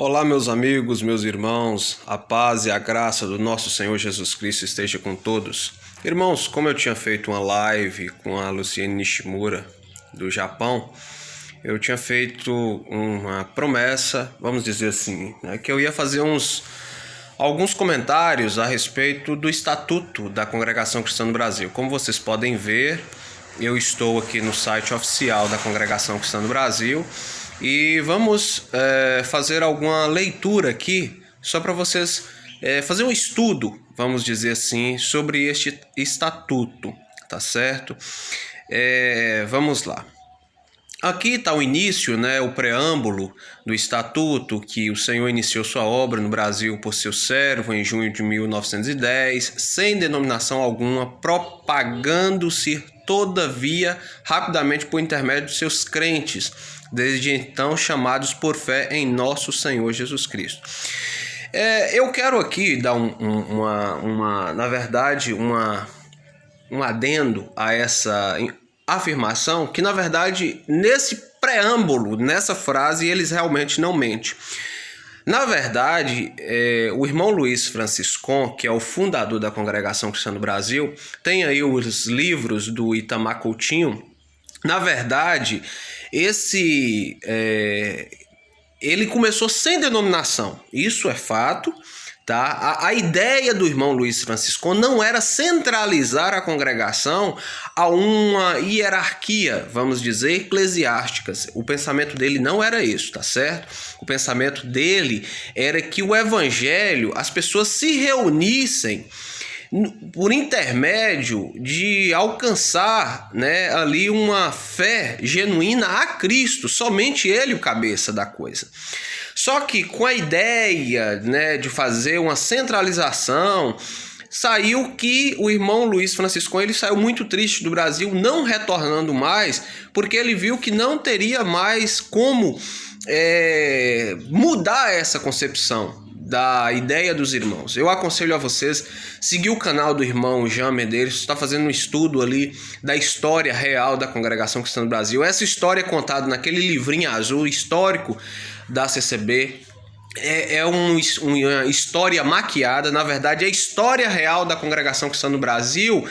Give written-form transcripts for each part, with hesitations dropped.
Olá, meus amigos, meus irmãos, a paz e a graça do nosso Senhor Jesus Cristo esteja com todos. Irmãos, como eu tinha feito uma live com a Luciene Nishimura, do Japão, eu tinha feito uma promessa, vamos dizer assim, que eu ia fazer alguns comentários a respeito do Estatuto da Congregação Cristã no Brasil. Como vocês podem ver, eu estou aqui no site oficial da Congregação Cristã no Brasil e vamos fazer alguma leitura aqui, só para vocês fazer um estudo, vamos dizer assim, sobre este estatuto, tá certo? Vamos lá. Aqui está o início, o preâmbulo do estatuto, que o Senhor iniciou sua obra no Brasil por seu servo em junho de 1910, sem denominação alguma, propagando-se todavia rapidamente por intermédio de seus crentes, desde então chamados por fé em nosso Senhor Jesus Cristo. Eu quero aqui dar um adendo a essa afirmação, que na verdade nesse preâmbulo, nessa frase, eles realmente não mentem. Na verdade, o irmão Luiz Franciscon, que é o fundador da Congregação Cristã no Brasil, tem aí os livros do Itamar Coutinho. Na verdade, ele começou sem denominação, isso é fato. Tá? A ideia do irmão Luiz Franciscon não era centralizar a congregação a uma hierarquia, vamos dizer, eclesiástica. O pensamento dele não era isso, tá certo? O pensamento dele era que o evangelho, as pessoas se reunissem por intermédio de alcançar, ali uma fé genuína a Cristo, somente ele o cabeça da coisa. Só que com a ideia, de fazer uma centralização, saiu que o irmão Luiz Franciscon, ele saiu muito triste do Brasil, não retornando mais, porque ele viu que não teria mais como mudar essa concepção da ideia dos irmãos. Eu aconselho a vocês seguir o canal do irmão Jean Medeiros, está fazendo um estudo ali da história real da Congregação Cristã no Brasil. Essa história é contada naquele livrinho azul histórico da CCB. Uma história maquiada, na verdade, a história real da Congregação Cristã no Brasil.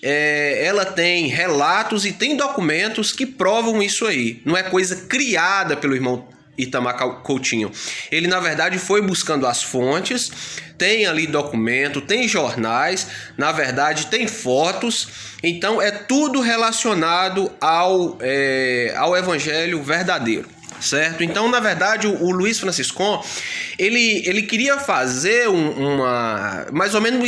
Ela tem relatos e tem documentos que provam isso aí. Não é coisa criada pelo irmão Itamar Coutinho. Ele, na verdade, foi buscando as fontes, tem ali documento, tem jornais, na verdade, tem fotos. Então, é tudo relacionado ao evangelho verdadeiro, certo? Então, na verdade, o Luiz Franciscon, ele queria fazer mais ou menos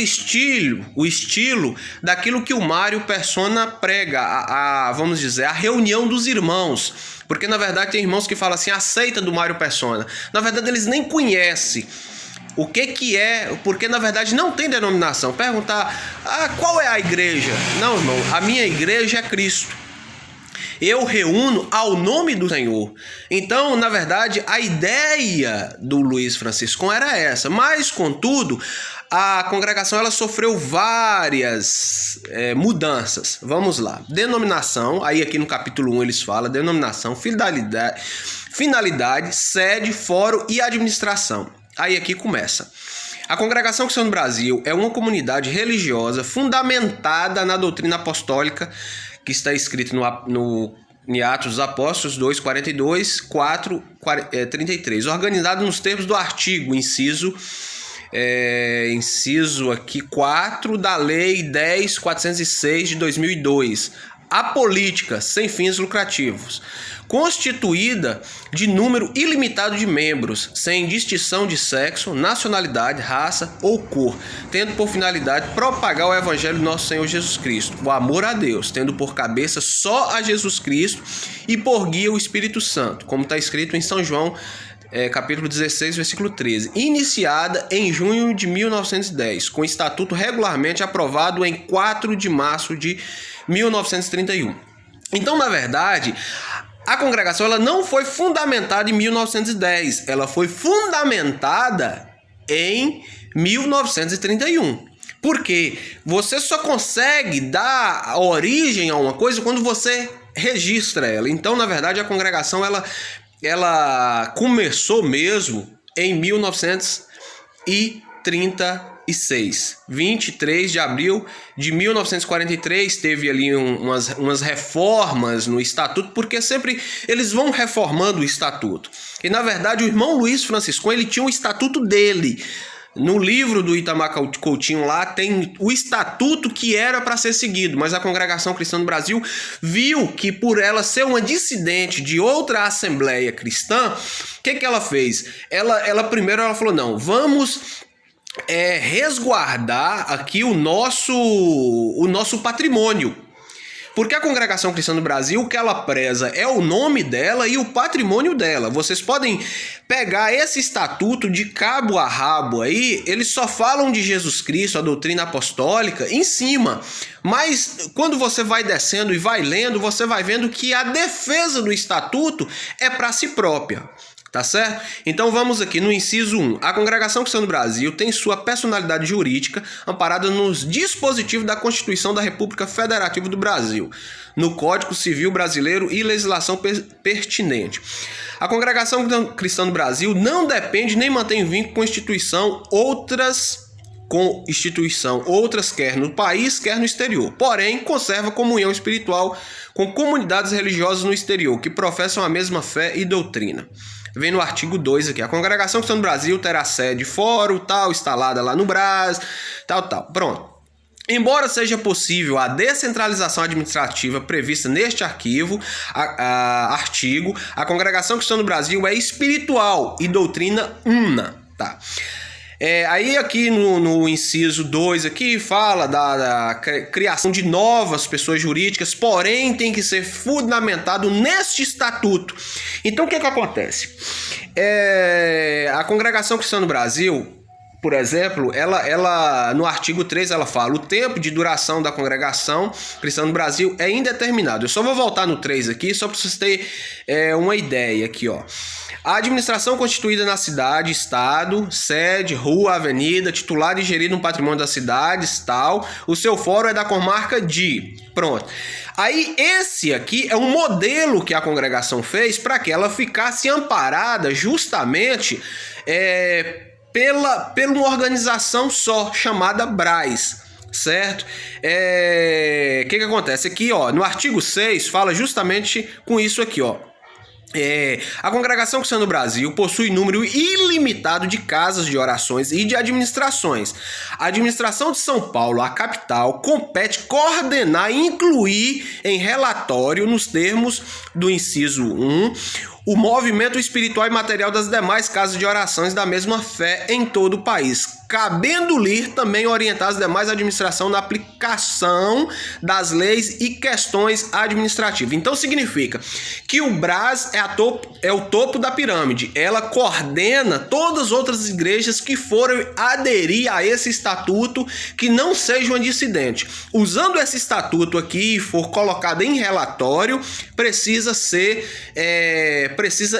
o estilo daquilo que o Mário Persona prega, vamos dizer, a reunião dos irmãos. Porque, na verdade, tem irmãos que falam assim, a seita do Mário Persona. Na verdade, eles nem conhecem o que é, porque, na verdade, não tem denominação. Perguntar, qual é a igreja? Não, irmão, a minha igreja é Cristo. Eu reúno ao nome do Senhor. Então, na verdade, a ideia do Luiz Franciscon era essa. Mas, contudo, a congregação ela sofreu várias mudanças. Vamos lá. Denominação, aí aqui no capítulo 1 eles falam, denominação, finalidade, sede, fórum e administração. Aí aqui começa. A Congregação Cristã no Brasil é uma comunidade religiosa fundamentada na doutrina apostólica, que está escrito em Atos dos Apóstolos 2, 42, 4, 33, organizado nos termos do artigo, inciso aqui 4 da Lei 10.406 de 2002, apolítica, sem fins lucrativos, constituída de número ilimitado de membros, sem distinção de sexo, nacionalidade, raça ou cor, tendo por finalidade propagar o evangelho do nosso Senhor Jesus Cristo, o amor a Deus, tendo por cabeça só a Jesus Cristo e por guia o Espírito Santo, como está escrito em São João, capítulo 16, versículo 13, iniciada em junho de 1910, com estatuto regularmente aprovado em 4 de março de 1931. Então, na verdade, a congregação ela não foi fundamentada em 1910, ela foi fundamentada em 1931. Porque você só consegue dar origem a uma coisa quando você registra ela. Então, na verdade, a congregação ela começou mesmo em 1936. 23 de abril de 1943 teve ali umas reformas no estatuto, porque sempre eles vão reformando o estatuto. E na verdade o irmão Luiz Franciscon, ele tinha um estatuto dele. No livro do Itamar Coutinho lá tem o estatuto que era para ser seguido, mas a Congregação Cristã do Brasil viu que por ela ser uma dissidente de outra assembleia cristã, o que ela fez? Ela primeiro falou, não, vamos resguardar aqui o nosso patrimônio. Porque a Congregação Cristã do Brasil, o que ela preza é o nome dela e o patrimônio dela. Vocês podem pegar esse estatuto de cabo a rabo aí, eles só falam de Jesus Cristo, a doutrina apostólica, em cima. Mas quando você vai descendo e vai lendo, você vai vendo que a defesa do estatuto é para si própria. Tá certo? Então vamos aqui no inciso 1. A Congregação Cristã do Brasil tem sua personalidade jurídica amparada nos dispositivos da Constituição da República Federativa do Brasil, no Código Civil Brasileiro e legislação pertinente. A Congregação Cristã do Brasil não depende nem mantém vínculo com outras quer no país, quer no exterior. Porém, conserva comunhão espiritual com comunidades religiosas no exterior, que professam a mesma fé e doutrina. Vem no artigo 2 aqui. A Congregação Cristã do Brasil terá sede, fórum, tal, instalada lá no Brás, tal. Pronto. Embora seja possível a descentralização administrativa prevista neste artigo, a Congregação Cristã do Brasil é espiritual e doutrina una. Tá. Aí aqui no inciso 2 aqui fala da criação de novas pessoas jurídicas, porém tem que ser fundamentado neste estatuto. Então o que acontece? A Congregação Cristã do Brasil, por exemplo, ela no artigo 3 ela fala: o tempo de duração da Congregação Cristã do Brasil é indeterminado. Eu só vou voltar no 3 aqui, só para vocês terem uma ideia aqui, ó. A administração constituída na cidade, estado, sede, rua, avenida, titular e gerido no patrimônio das cidades, tal. O seu fórum é da comarca de... Pronto. Aí esse aqui é um modelo que a congregação fez para que ela ficasse amparada justamente pela uma organização só, chamada Brás. Certo? O que acontece? Aqui, ó, no artigo 6 fala justamente com isso aqui, ó. A Congregação Cristã do Brasil possui número ilimitado de casas de orações e de administrações. A administração de São Paulo, a capital, compete coordenar e incluir em relatório, nos termos do inciso 1, o movimento espiritual e material das demais casas de orações da mesma fé em todo o país, cabendo-lhe também orientar as demais administrações na aplicação das leis e questões administrativas. Então significa que o Brás é o topo da pirâmide. Ela coordena todas as outras igrejas que forem aderir a esse estatuto, que não sejam dissidentes. Usando esse estatuto aqui e for colocado em relatório, precisa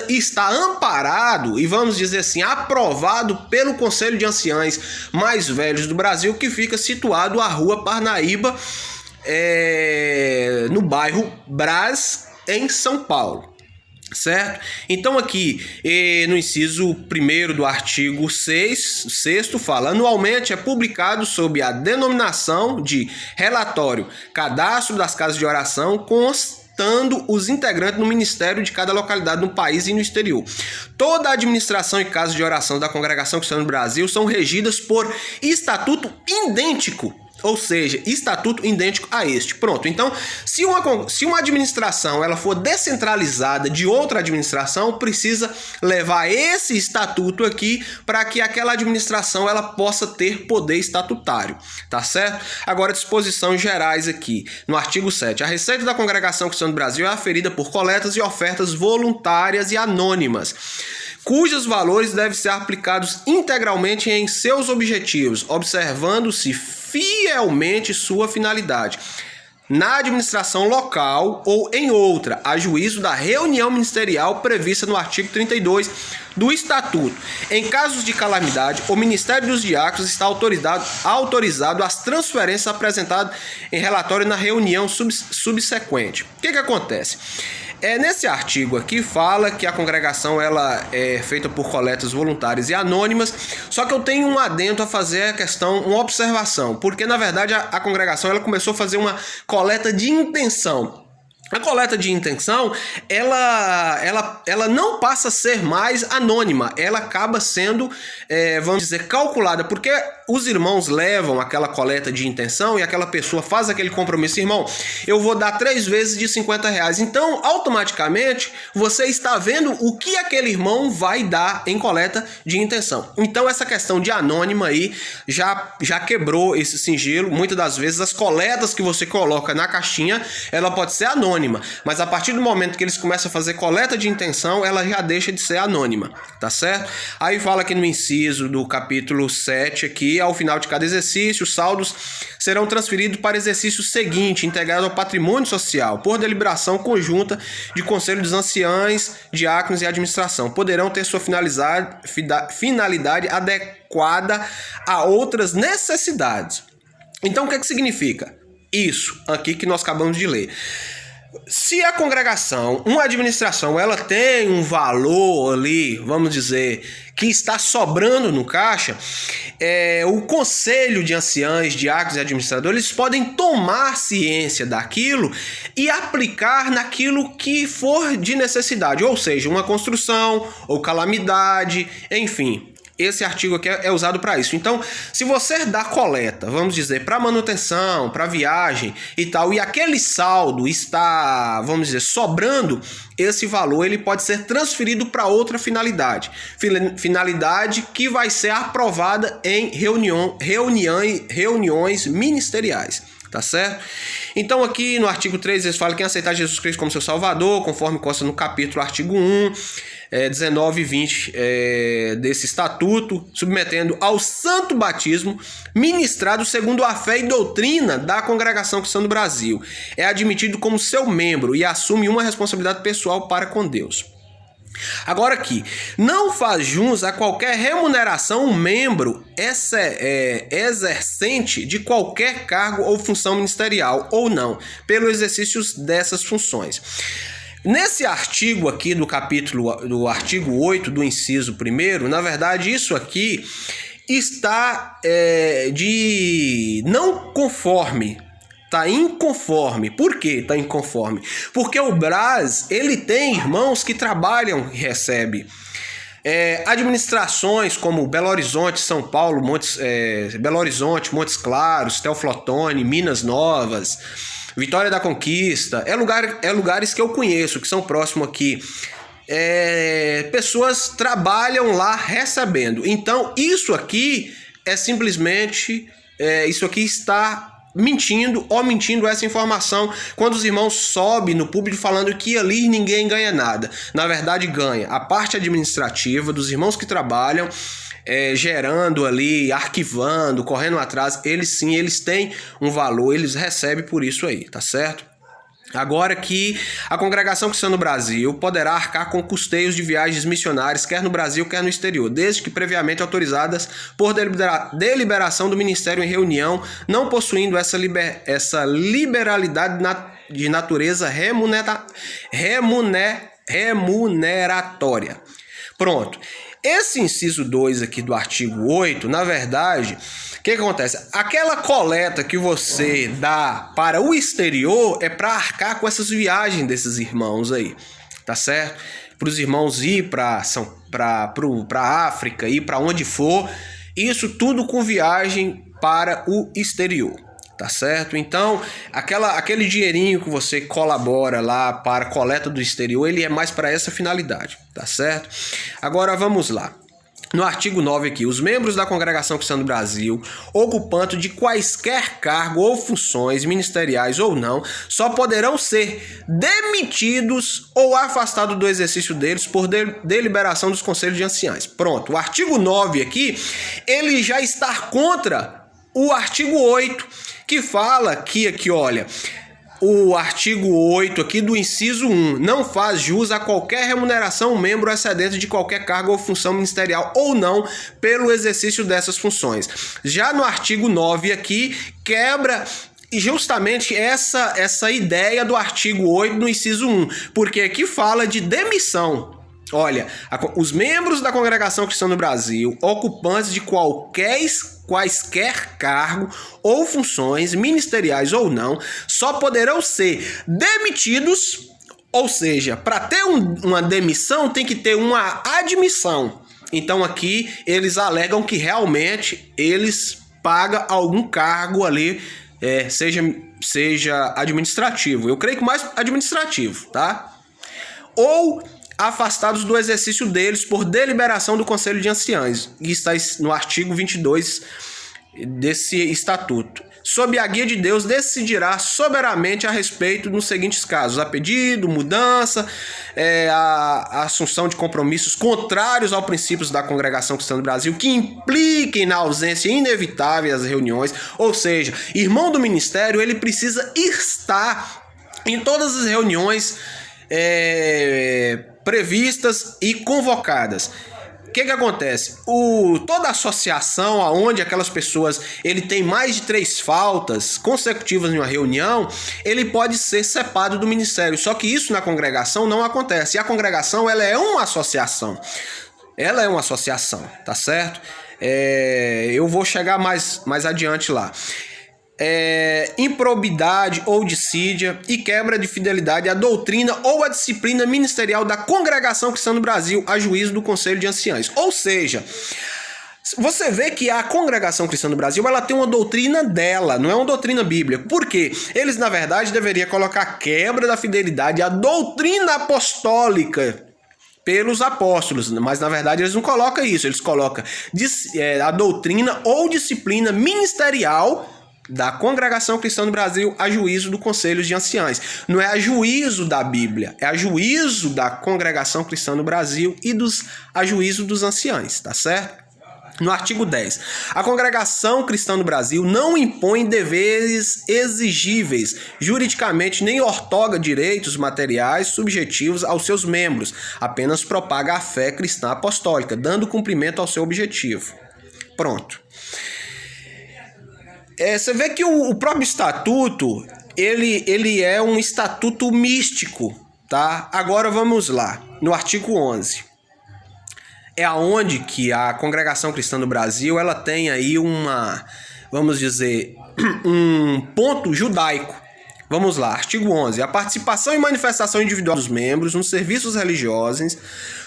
estar amparado e, vamos dizer assim, aprovado pelo Conselho de Anciães mais velhos do Brasil, que fica situado à Rua Parnaíba, no bairro Brás, em São Paulo. Certo? Então aqui no inciso 1º do artigo 6 fala: anualmente é publicado sob a denominação de relatório cadastro das casas de oração, constando os integrantes no ministério de cada localidade no país e no exterior. Toda a administração e casas de oração da Congregação Cristã do Brasil são regidas por estatuto idêntico, ou seja, estatuto idêntico a este. Pronto. Então, se uma administração ela for descentralizada de outra administração, precisa levar esse estatuto aqui para que aquela administração ela possa ter poder estatutário. Tá certo? Agora, disposições gerais aqui. No artigo 7. A receita da Congregação Cristã do Brasil é aferida por coletas e ofertas voluntárias e anônimas, cujos valores devem ser aplicados integralmente em seus objetivos, observando-se fielmente sua finalidade, na administração local ou em outra, a juízo da reunião ministerial prevista no artigo 32 do Estatuto. Em casos de calamidade, o Ministério dos Diáconos está autorizado às transferências apresentadas em relatório na reunião subsequente. O que acontece? Nesse artigo aqui fala que a congregação ela é feita por coletas voluntárias e anônimas, só que eu tenho um adendo a fazer a questão, uma observação, porque na verdade a congregação ela começou a fazer uma coleta de intenção. A coleta de intenção, ela não passa a ser mais anônima, ela acaba sendo, vamos dizer, calculada, porque os irmãos levam aquela coleta de intenção e aquela pessoa faz aquele compromisso, irmão, eu vou dar 3 vezes de R$50, então automaticamente você está vendo o que aquele irmão vai dar em coleta de intenção. Então essa questão de anônima aí já quebrou esse sigilo. Muitas das vezes as coletas que você coloca na caixinha, ela pode ser anônima, mas a partir do momento que eles começam a fazer coleta de intenção, ela já deixa de ser anônima, tá certo? Aí fala aqui no inciso do capítulo 7 aqui, ao final de cada exercício, os saldos serão transferidos para o exercício seguinte, integrado ao patrimônio social, por deliberação conjunta de conselho dos anciães, diáconos e administração. Poderão ter sua finalidade adequada a outras necessidades. Então o que significa? Isso aqui que nós acabamos de ler. Se a congregação, uma administração, ela tem um valor ali, vamos dizer, que está sobrando no caixa, o conselho de anciães, diáconos e administradores, eles podem tomar ciência daquilo e aplicar naquilo que for de necessidade, ou seja, uma construção ou calamidade, enfim. Esse artigo aqui é usado para isso. Então, se você dá coleta, vamos dizer, para manutenção, para viagem e tal, e aquele saldo está, vamos dizer, sobrando, esse valor ele pode ser transferido para outra finalidade. Finalidade que vai ser aprovada em reuniões ministeriais. Tá certo? Então aqui no artigo 3 eles falam que quem aceitar Jesus Cristo como seu Salvador, conforme consta no capítulo artigo 1, 19 e 20 desse estatuto, submetendo ao santo batismo, ministrado segundo a fé e doutrina da Congregação Cristã do Brasil. É admitido como seu membro e assume uma responsabilidade pessoal para com Deus. Agora aqui, não faz jus a qualquer remuneração um membro exercente de qualquer cargo ou função ministerial ou não, pelo exercício dessas funções. Nesse artigo aqui do artigo 8 do inciso 1º, na verdade isso aqui está de não conforme. Está inconforme. Por que está inconforme? Porque o Brás, ele tem irmãos que trabalham e recebem. Administrações como Belo Horizonte, São Paulo, Belo Horizonte, Montes Claros, Teoflotone, Minas Novas, Vitória da Conquista, lugares que eu conheço, que são próximos aqui. Pessoas trabalham lá recebendo. Então, isso aqui é simplesmente... isso aqui está... omitindo essa informação quando os irmãos sobem no púlpito falando que ali ninguém ganha nada. Na verdade ganha a parte administrativa dos irmãos que trabalham, gerando ali, arquivando, correndo atrás, eles têm um valor, eles recebem por isso aí, tá certo? Agora que a Congregação Cristã no Brasil poderá arcar com custeios de viagens missionárias, quer no Brasil, quer no exterior, desde que previamente autorizadas por deliberação do Ministério em reunião, não possuindo essa liberalidade de natureza remuneratória. Pronto. Esse inciso 2 aqui do artigo 8, na verdade... O que acontece? Aquela coleta que você dá para o exterior é para arcar com essas viagens desses irmãos aí, tá certo? Para os irmãos ir para a África, ir para onde for, isso tudo com viagem para o exterior, tá certo? Então, aquele dinheirinho que você colabora lá para a coleta do exterior, ele é mais para essa finalidade, tá certo? Agora vamos lá. No artigo 9 aqui, os membros da Congregação Cristã do Brasil, ocupando de quaisquer cargo ou funções ministeriais ou não, só poderão ser demitidos ou afastados do exercício deles por deliberação dos conselhos de anciães. Pronto, o artigo 9 aqui, ele já está contra o artigo 8, que fala que aqui, olha... O artigo 8 aqui do inciso 1 não faz jus a qualquer remuneração um membro excedente de qualquer cargo ou função ministerial ou não pelo exercício dessas funções. Já no artigo 9 aqui quebra justamente essa ideia do artigo 8 no inciso 1, porque aqui fala de demissão. Olha, os membros da Congregação Cristã do Brasil, ocupantes de quaisquer cargo ou funções, ministeriais ou não, só poderão ser demitidos, ou seja, para ter uma demissão tem que ter uma admissão. Então aqui eles alegam que realmente eles pagam algum cargo ali, seja administrativo. Eu creio que mais administrativo, tá? Ou afastados do exercício deles por deliberação do Conselho de Anciães, que está no artigo 22 desse estatuto. Sob a guia de Deus, decidirá soberanamente a respeito nos seguintes casos: a pedido, mudança, a assunção de compromissos contrários aos princípios da Congregação Cristã do Brasil, que impliquem na ausência inevitável das reuniões. Ou seja, irmão do ministério, ele precisa estar em todas as reuniões previstas e convocadas. O que acontece? Toda associação onde aquelas pessoas ele tem mais de 3 faltas consecutivas em uma reunião, ele pode ser separado do ministério. Só que isso na congregação não acontece. E a congregação ela é uma associação. Ela é uma associação, tá certo? Eu vou chegar mais adiante lá. Improbidade ou dissídia e quebra de fidelidade à doutrina ou à disciplina ministerial da Congregação Cristã do Brasil, a juízo do Conselho de Anciães. Ou seja, você vê que a Congregação Cristã do Brasil ela tem uma doutrina dela, não é uma doutrina bíblica. Por quê? Eles, na verdade, deveriam colocar quebra da fidelidade à doutrina apostólica pelos apóstolos, mas na verdade eles não colocam isso, eles colocam a doutrina ou disciplina ministerial da Congregação Cristã do Brasil a juízo do Conselho de Anciães. Não é a juízo da Bíblia, é a juízo da Congregação Cristã do Brasil e a juízo dos anciães, tá certo? No artigo 10, a Congregação Cristã do Brasil não impõe deveres exigíveis juridicamente nem ortoga direitos materiais subjetivos aos seus membros, apenas propaga a fé cristã apostólica, dando cumprimento ao seu objetivo. Pronto. Você vê que o próprio estatuto, ele é um estatuto místico, tá? Agora vamos lá, no artigo 11. É aonde que a Congregação Cristã do Brasil, ela tem aí vamos dizer, um ponto judaico. Vamos lá, artigo 11. A participação e manifestação individual dos membros nos serviços religiosos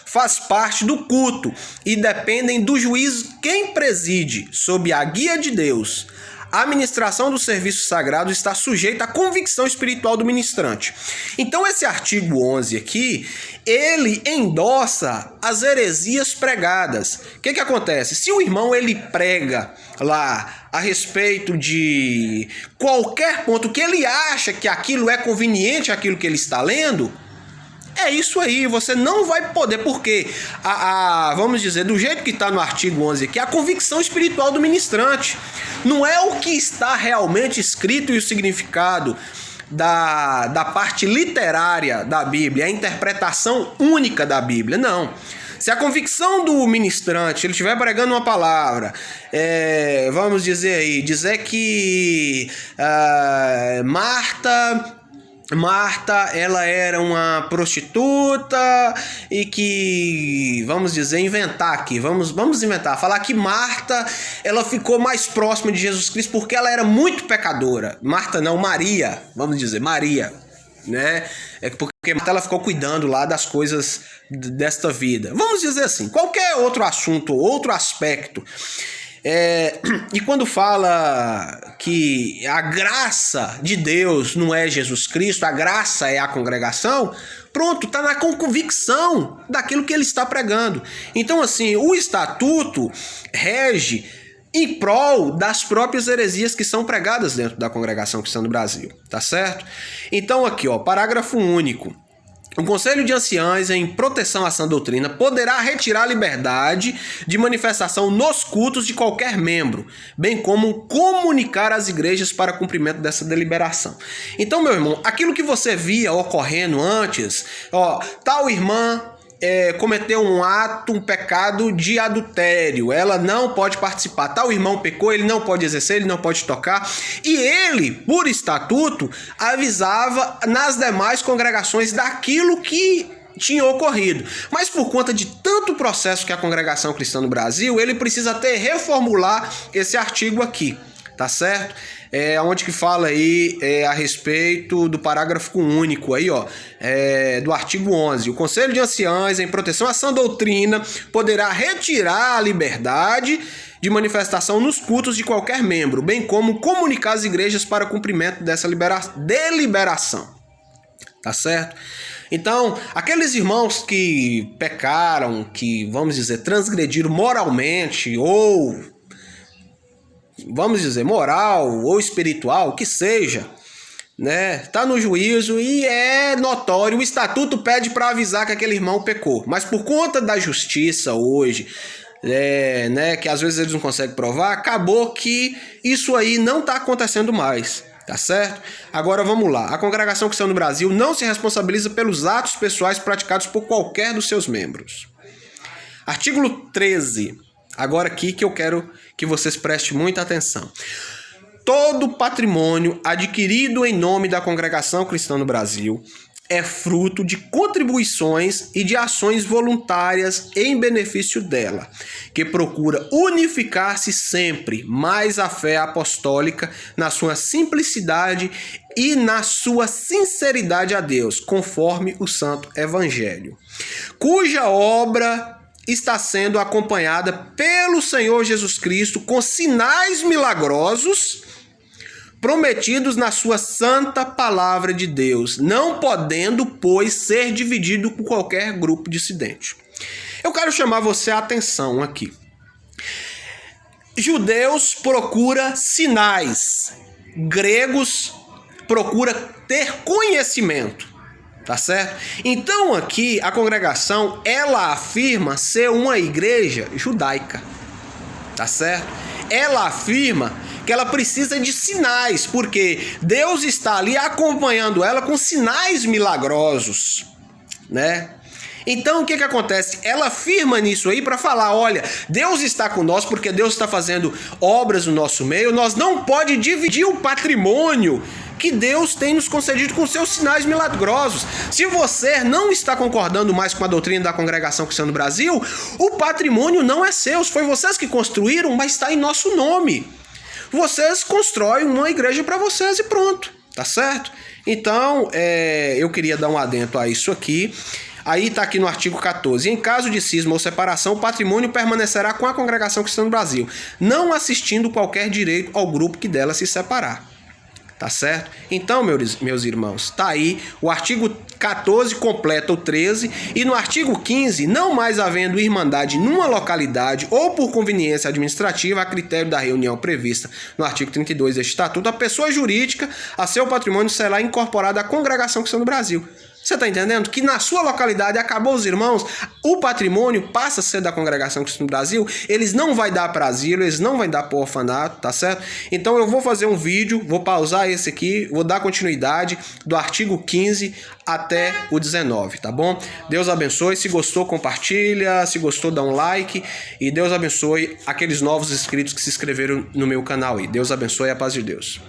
faz parte do culto e dependem do juízo quem preside, sob a guia de Deus. A administração do serviço sagrado está sujeita à convicção espiritual do ministrante. Então esse artigo 11 aqui, ele endossa as heresias pregadas. O que acontece? Se o irmão ele prega lá a respeito de qualquer ponto que ele acha que aquilo é conveniente, aquilo que ele está lendo, é isso aí, você não vai poder, porque, vamos dizer, do jeito que está no artigo 11 aqui, a convicção espiritual do ministrante. Não é o que está realmente escrito e o significado da parte literária da Bíblia, a interpretação única da Bíblia, não. Se a convicção do ministrante, ele estiver pregando uma palavra, vamos dizer aí, dizer que Marta, ela era uma prostituta e que, vamos dizer, inventar aqui, vamos inventar, falar que Marta, ela ficou mais próxima de Jesus Cristo porque ela era muito pecadora. Marta não, Maria, vamos dizer, Maria, né? Porque Marta, ela ficou cuidando lá das coisas desta vida. Vamos dizer assim, qualquer outro assunto, outro aspecto. E quando fala que a graça de Deus não é Jesus Cristo, a graça é a congregação, pronto, está na convicção daquilo que ele está pregando. Então assim, o estatuto rege em prol das próprias heresias que são pregadas dentro da Congregação Cristã do Brasil, tá certo? Então aqui, ó, parágrafo único. O Conselho de Anciães, em proteção à sã doutrina, poderá retirar a liberdade de manifestação nos cultos de qualquer membro, bem como comunicar às igrejas para cumprimento dessa deliberação. Então, meu irmão, aquilo que você via ocorrendo antes, ó, tal irmã cometeu um pecado de adultério, ela não pode participar. Tal irmão pecou, ele não pode exercer, ele não pode tocar. E ele, por estatuto, avisava nas demais congregações daquilo que tinha ocorrido. Mas por conta de tanto processo que a Congregação Cristã no Brasil, ele precisa até reformular esse artigo aqui, tá certo? Onde que fala aí a respeito do parágrafo único aí, ó, do artigo 11. O Conselho de Anciães, em proteção à sã doutrina, poderá retirar a liberdade de manifestação nos cultos de qualquer membro, bem como comunicar às igrejas para cumprimento dessa deliberação. Tá certo? Então, aqueles irmãos que pecaram, que, vamos dizer, transgrediram moralmente ou, vamos dizer, moral ou espiritual, que seja, né? Tá no juízo e é notório, o estatuto pede para avisar que aquele irmão pecou. Mas por conta da justiça hoje, né, que às vezes eles não conseguem provar, acabou que isso aí não tá acontecendo mais. Tá certo? Agora vamos lá. A Congregação Cristã no Brasil não se responsabiliza pelos atos pessoais praticados por qualquer dos seus membros. Artigo 13. Agora aqui que eu quero que vocês prestem muita atenção. Todo patrimônio adquirido em nome da Congregação Cristã no Brasil é fruto de contribuições e de ações voluntárias em benefício dela, que procura unificar-se sempre mais à fé apostólica na sua simplicidade e na sua sinceridade a Deus, conforme o Santo Evangelho, cuja obra está sendo acompanhada pelo Senhor Jesus Cristo com sinais milagrosos prometidos na sua santa palavra de Deus, não podendo, pois, ser dividido com qualquer grupo dissidente. Eu quero chamar você a atenção aqui. Judeus procura sinais, gregos procura ter conhecimento, tá certo? Então aqui a congregação, ela afirma ser uma igreja judaica, tá certo? Ela afirma que ela precisa de sinais, porque Deus está ali acompanhando ela com sinais milagrosos, né? Então o que acontece? Ela afirma nisso aí para falar, olha, Deus está conosco porque Deus está fazendo obras no nosso meio, nós não pode dividir o patrimônio que Deus tem nos concedido com seus sinais milagrosos. Se você não está concordando mais com a doutrina da Congregação Cristã no Brasil, o patrimônio não é seu, foi vocês que construíram, mas está em nosso nome. Vocês constroem uma igreja para vocês e pronto, tá certo? Então, eu queria dar um adendo a isso aqui. Aí tá aqui no artigo 14. Em caso de cisma ou separação, o patrimônio permanecerá com a Congregação Cristã no Brasil, não assistindo qualquer direito ao grupo que dela se separar. Tá certo? Então, meus irmãos, tá aí, o artigo 14 completa o 13, e no artigo 15, não mais havendo irmandade numa localidade ou por conveniência administrativa a critério da reunião prevista no artigo 32 deste estatuto, a pessoa jurídica a seu patrimônio será incorporada à Congregação Cristã no Brasil. Você está entendendo? Que na sua localidade acabou os irmãos, o patrimônio passa a ser da Congregação Cristã no Brasil, eles não vai dar para asilo, eles não vai dar para orfanato, tá certo? Então eu vou fazer um vídeo, vou pausar esse aqui, vou dar continuidade do artigo 15 até o 19, tá bom? Deus abençoe, se gostou compartilha, se gostou dá um like, e Deus abençoe aqueles novos inscritos que se inscreveram no meu canal aí. Deus abençoe, a paz de Deus.